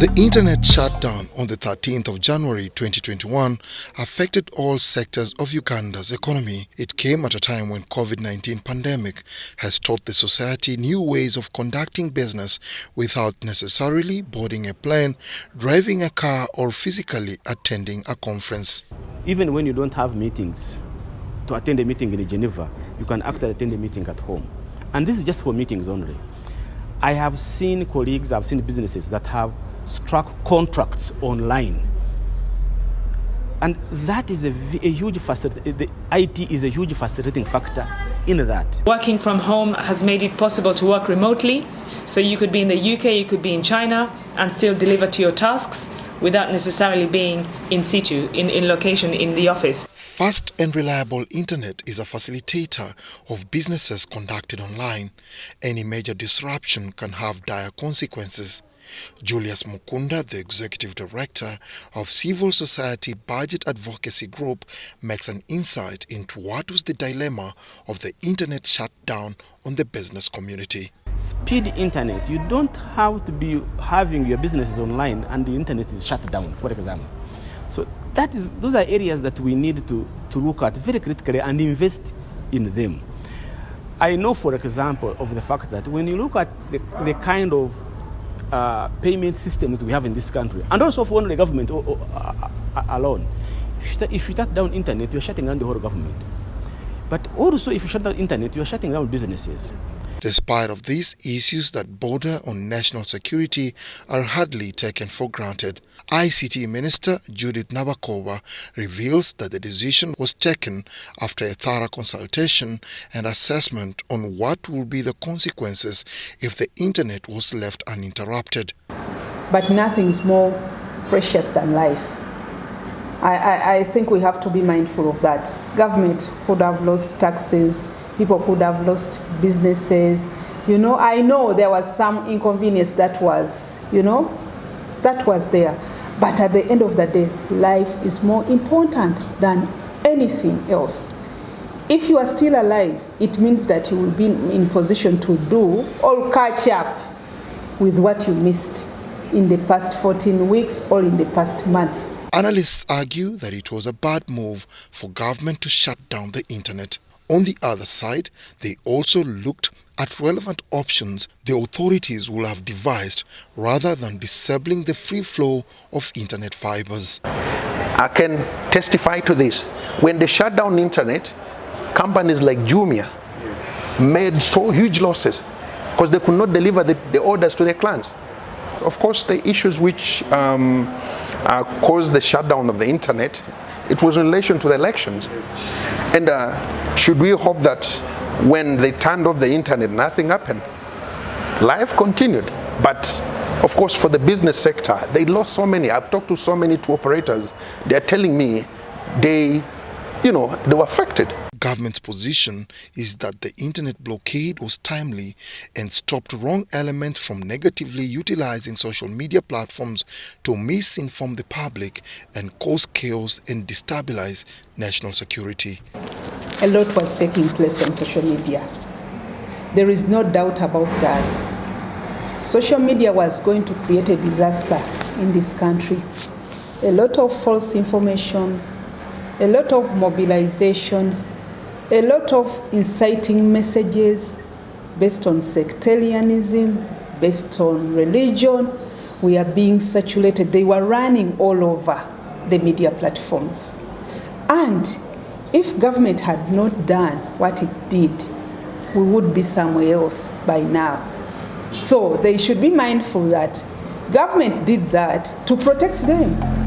The internet shutdown on the 13th of January 2021 affected all sectors of Uganda's economy. It came at a time when COVID-19 pandemic has taught the society new ways of conducting business without necessarily boarding a plane, driving a car or physically attending a conference. Even when you don't have meetings, to attend a meeting in Geneva, you can actually attend a meeting at home. And this is just for meetings only. I have seen colleagues, I've seen businesses that have struck contracts online. And that is a huge facilitating, the IT is a huge facilitating factor in that. Working from home has made it possible to work remotely. So you could be in the UK, you could be in China and still deliver to your tasks without necessarily being in situ, in location in the office. Fast and reliable internet is a facilitator of businesses conducted online. Any major disruption can have dire consequences. Julius Mukunda, the executive director of civil society budget advocacy group, makes an insight into what was the dilemma of the internet shutdown on the business community. Speed internet, you don't have to be having your businesses online and the internet is shut down, for example. So those are areas that we need to look at very critically and invest in them. I know, for example, of the fact that when you look at the kind of payment systems we have in this country, and also for the government alone, if you shut down internet, you're shutting down the whole government. But also if you shut down internet, you're shutting down businesses. Despite of these issues that border on national security are hardly taken for granted, ICT Minister Judith Nabakova reveals that the decision was taken after a thorough consultation and assessment on what will be the consequences if the internet was left uninterrupted. But nothing is more precious than life. I think we have to be mindful of that. Government could have lost taxes, people could have lost businesses. I know there was some inconvenience that was there. But at the end of the day, life is more important than anything else. If you are still alive, it means that you will be in position to do or catch up with what you missed in the past 14 weeks or in the past months. Analysts argue that it was a bad move for government to shut down the internet. On the other side, they also looked at relevant options the authorities will have devised rather than disabling the free flow of internet fibers. I can testify to this. When they shut down internet, companies like Jumia made so huge losses because they could not deliver the orders to their clients. Of course, the issues which caused the shutdown of the internet, it was in relation to the elections. And should we hope that when they turned off the internet, nothing happened? Life continued. But of course, for the business sector, they lost so many. I've talked to so many tour operators. They're telling me they were affected. Government's position is that the internet blockade was timely and stopped wrong elements from negatively utilizing social media platforms to misinform the public and cause chaos and destabilize national security. A lot was taking place on social media. There is no doubt about that. Social media was going to create a disaster in this country. A lot of false information, a lot of mobilization, a lot of inciting messages based on sectarianism, based on religion, were being circulated. They were running all over the media platforms. And if government had not done what it did, we would be somewhere else by now. So they should be mindful that government did that to protect them.